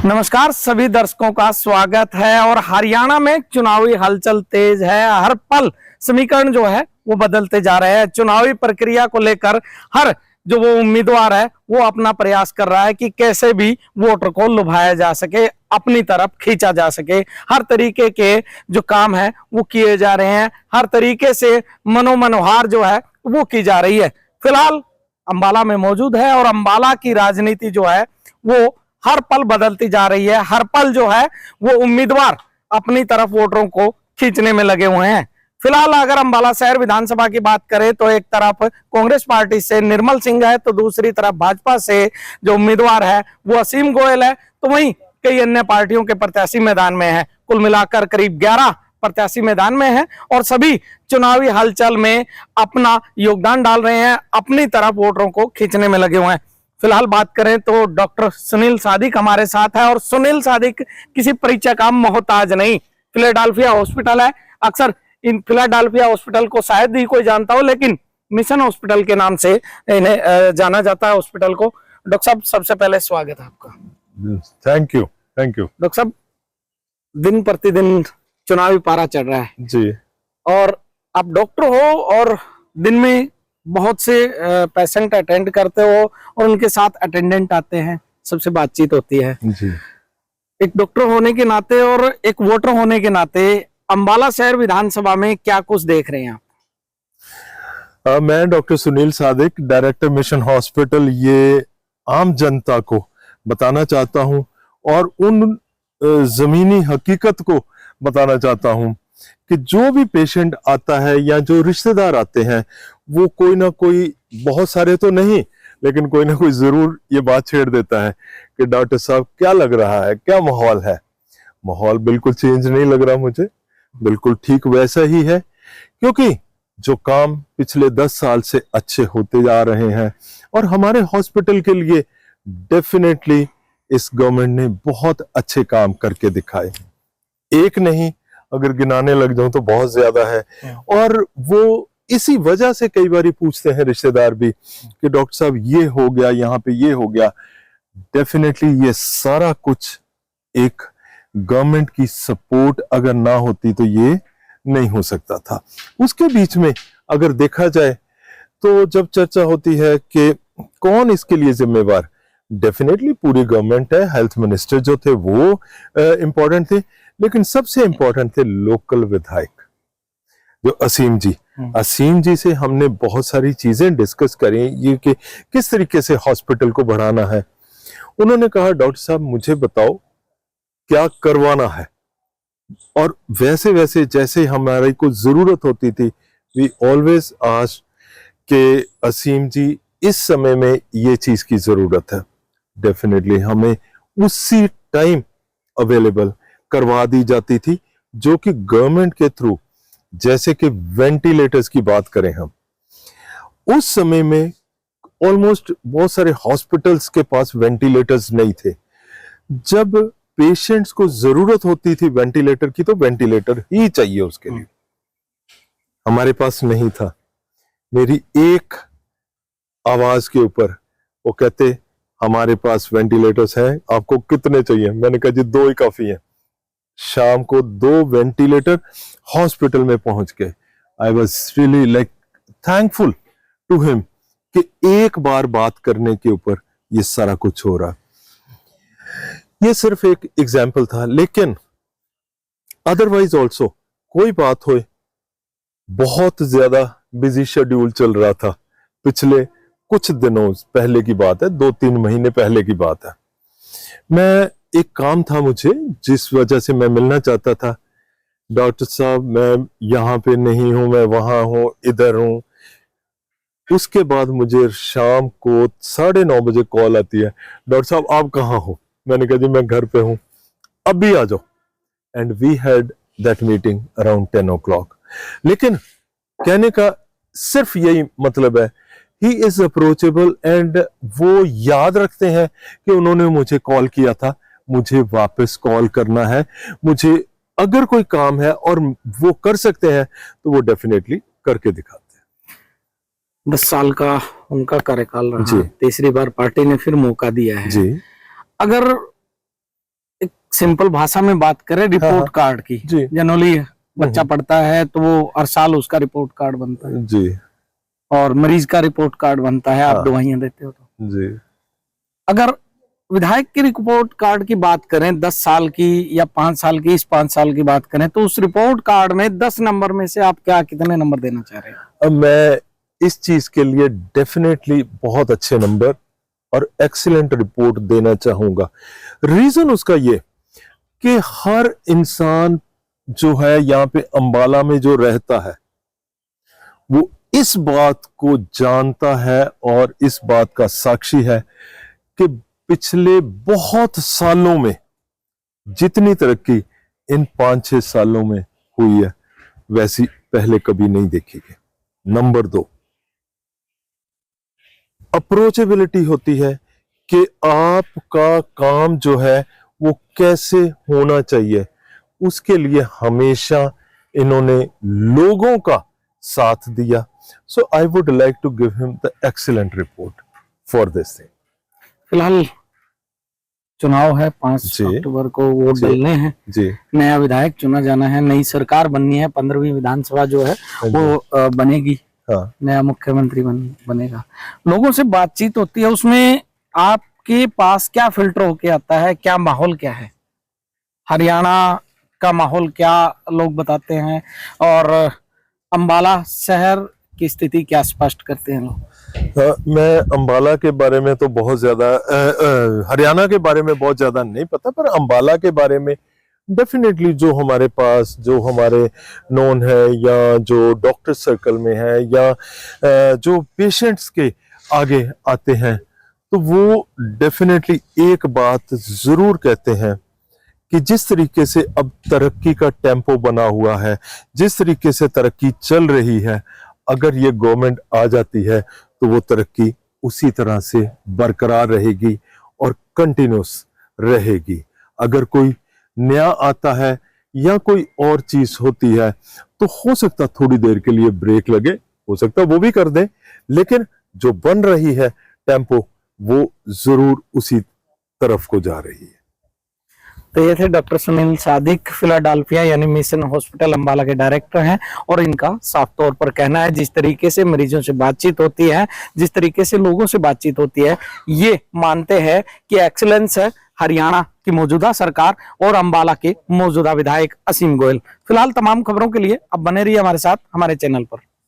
नमस्कार सभी दर्शकों का स्वागत है। और हरियाणा में चुनावी हलचल तेज है। हर पल समीकरण जो है वो बदलते जा रहे हैं। चुनावी प्रक्रिया को लेकर हर जो वो उम्मीदवार है वो अपना प्रयास कर रहा है कि कैसे भी वोटर को लुभाया जा सके, अपनी तरफ खींचा जा सके। हर तरीके के जो काम है वो किए जा रहे हैं, हर तरीके से मनोमनोहार जो है वो की जा रही है। फिलहाल अंबाला में मौजूद है और अंबाला की राजनीति जो है वो हर पल बदलती जा रही है। हर पल जो है वो उम्मीदवार अपनी तरफ वोटरों को खींचने में लगे हुए हैं। फिलहाल अगर अंबाला शहर विधानसभा की बात करें तो एक तरफ कांग्रेस पार्टी से निर्मल सिंह है, तो दूसरी तरफ भाजपा से जो उम्मीदवार है वो असीम गोयल है। तो वहीं कई अन्य पार्टियों के प्रत्याशी मैदान में है। कुल मिलाकर करीब 11 प्रत्याशी मैदान में है और सभी चुनावी हलचल में अपना योगदान डाल रहे हैं, अपनी तरफ वोटरों को खींचने में लगे हुए हैं। फिलहाल बात करें तो डॉक्टर सुनील सादिक हमारे साथ है और सुनील सादिक किसी परिचय का मोहताज नहीं। फिलाडेल्फिया हॉस्पिटल है, अक्सर इन फिलाडेल्फिया हॉस्पिटल को शायद ही कोई जानता हो, लेकिन मिशन हॉस्पिटल के नाम से इन्हें जाना जाता है हॉस्पिटल को। डॉक्टर साहब सबसे पहले स्वागत है आपका। थैंक यू डॉक्टर साहब, दिन प्रतिदिन चुनावी पारा चढ़ रहा है जी, और आप डॉक्टर हो और दिन में बहुत से पेशेंट अटेंड करते हो और उनके साथ अटेंडेंट आते हैं, सबसे बातचीत होती है जी। एक डॉक्टर होने के नाते और एक वोटर होने के नाते अंबाला शहर विधानसभा में क्या कुछ देख रहे हैं आप? मैं doctor Sunil Sadiq, director mission hospital, ये आम जनता को बताना चाहता हूं और उन जमीनी हकीकत को बताना चाहता हूं कि जो भी पेशेंट आता है या जो रिश्तेदार आते हैं वो कोई ना कोई, बहुत सारे तो नहीं लेकिन कोई ना कोई जरूर ये बात छेड़ देता है कि डॉक्टर साहब क्या लग रहा है, क्या माहौल है। माहौल बिल्कुल चेंज नहीं लग रहा मुझे, बिल्कुल ठीक वैसा ही है, क्योंकि जो काम पिछले 10 साल से अच्छे होते जा रहे हैं और हमारे हॉस्पिटल के लिए डेफिनेटली इस गवर्नमेंट ने बहुत अच्छे काम करके दिखाए। एक नहीं, अगर गिनाने लग जाऊं तो बहुत ज्यादा है। और वो इसी वजह से कई बार पूछते हैं रिश्तेदार भी कि डॉक्टर साहब ये हो गया, यहाँ पे ये हो गया। डेफिनेटली ये सारा कुछ एक गवर्नमेंट की सपोर्ट अगर ना होती तो ये नहीं हो सकता था। उसके बीच में अगर देखा जाए तो जब चर्चा होती है कि कौन इसके लिए जिम्मेवार, डेफिनेटली पूरी गवर्नमेंट है। हेल्थ मिनिस्टर जो थे वो इंपॉर्टेंट थे, लेकिन सबसे इंपॉर्टेंट थे लोकल विधायक जो असीम जी। असीम जी से हमने बहुत सारी चीजें डिस्कस करी, ये कि किस तरीके से हॉस्पिटल को बढ़ाना है। उन्होंने कहा डॉक्टर साहब मुझे बताओ क्या करवाना है, और वैसे वैसे जैसे हमारी को जरूरत होती थी वी ऑलवेज आस्क के असीम जी इस समय में ये चीज की जरूरत है, डेफिनेटली हमें उसी टाइम अवेलेबल करवा दी जाती थी। जो कि गवर्नमेंट के थ्रू, जैसे कि वेंटिलेटर्स की बात करें हम, उस समय में ऑलमोस्ट बहुत सारे हॉस्पिटल्स के पास वेंटिलेटर्स नहीं थे। जब पेशेंट्स को जरूरत होती थी वेंटिलेटर की तो वेंटिलेटर ही चाहिए उसके लिए, हमारे पास नहीं था। मेरी एक आवाज के ऊपर वो कहते हमारे पास वेंटिलेटर्स हैं, आपको कितने चाहिए? मैंने कहा जी 2 ही काफी हैं। शाम को 2 वेंटिलेटर हॉस्पिटल में पहुंच गए। I was really like thankful to him कि एक बार बात करने के ऊपर ये सारा कुछ हो रहा। ये सिर्फ एक एग्जाम्पल था, लेकिन अदरवाइज ऑल्सो कोई बात हो, बहुत ज्यादा बिजी शेड्यूल चल रहा था। पिछले कुछ दिनों पहले की बात है, 2-3 महीने पहले की बात है। मैं एक काम था मुझे जिस वजह से मैं मिलना चाहता था। डॉक्टर साहब मैं यहाँ पे नहीं हूं, मैं वहां हूं, इधर हूं। उसके बाद मुझे शाम को 9:30 बजे कॉल आती है, डॉक्टर साहब आप कहाँ हो? मैंने कहा जी मैं घर पे हूं, अभी आ जाओ। And we had that meeting around 10 o'clock। लेकिन कहने का सिर्फ यही मतलब है, ही इज अप्रोचेबल एंड वो याद रखते हैं कि उन्होंने मुझे कॉल किया था, मुझे वापस कॉल करना है, मुझे अगर कोई काम है और वो कर सकते हैं तो वो डेफिनेटली करके दिखाते हैं। 10 साल का उनका कार्यकाल रहा, तीसरी बार पार्टी ने फिर मौका दिया है जी। अगर सिंपल भाषा में बात करें रिपोर्ट कार्ड की, जी। जनरली बच्चा पढ़ता है तो वो हर साल उसका रिपोर्ट कार्ड बनता है जी और मरीज का रिपोर्ट कार्ड बनता है, आप हाँ। दवाइयां देते हो तो। जी। अगर विधायक की रिपोर्ट कार्ड की बात करें 10 साल की या 5 साल की, इस 5 साल की बात करें तो उस रिपोर्ट कार्ड में 10 नंबर में से आप कितने नंबर देना चाह रहे हैं? अब मैं इस चीज के लिए डेफिनेटली बहुत अच्छे नंबर और एक्सीलेंट रिपोर्ट देना चाहूंगा। रीजन उसका ये कि हर इंसान जो है यहाँ पे अंबाला में जो रहता है वो इस बात को जानता है और इस बात का साक्षी है कि पिछले बहुत सालों में जितनी तरक्की इन 5-6 सालों में हुई है वैसी पहले कभी नहीं देखी गई। नंबर 2, अप्रोचेबिलिटी होती है कि आपका काम जो है वो कैसे होना चाहिए, उसके लिए हमेशा इन्होंने लोगों का साथ दिया। So I would like to give him the excellent report for this thing. फिलहाल चुनाव है, 5 जी। अक्टूबर को वोट जी। डालने हैं, जी नया विधायक चुना जाना है, नई सरकार बननी है, 15वीं विधानसभा जो है वो बनेगी, हाँ। नया मुख्यमंत्री बनेगा। लोगों से बातचीत होती है, उसमें आपके पास क्या फिल्टर होके आता है, क्या माहौल क्या है, हरियाणा का माहौल क्या लोग बताते हैं और अंबाला शहर की स्थिति क्या स्पष्ट करते हैं लोग? मैं अंबाला के बारे में तो बहुत ज्यादा हरियाणा के बारे में बहुत ज्यादा नहीं पता, पर अंबाला के बारे में डेफिनेटली जो हमारे पास जो हमारे नोन है या जो डॉक्टर सर्कल में है या जो पेशेंट्स के आगे आते हैं तो वो डेफिनेटली एक बात जरूर कहते हैं कि जिस तरीके से अब तरक्की का टेम्पो बना हुआ है, जिस तरीके से तरक्की चल रही है, अगर ये गवर्नमेंट आ जाती है तो वो तरक्की उसी तरह से बरकरार रहेगी और कंटिन्यूस रहेगी। अगर कोई नया आता है या कोई और चीज होती है तो हो सकता थोड़ी देर के लिए ब्रेक लगे, हो सकता वो भी कर दें, लेकिन जो बन रही है टेम्पो वो जरूर उसी तरफ को जा रही है। तो ये थे डॉक्टर सुनील सादिक, फिलाडेल्फिया यानी मिशन हॉस्पिटल अंबाला के डायरेक्टर हैं और इनका साफ तौर पर कहना है जिस तरीके से मरीजों से बातचीत होती है, जिस तरीके से लोगों से बातचीत होती है, ये मानते हैं कि एक्सीलेंस है हरियाणा की मौजूदा सरकार और अंबाला के मौजूदा विधायक असीम गोयल। फिलहाल तमाम खबरों के लिए अब बने रहिए हमारे साथ हमारे चैनल पर।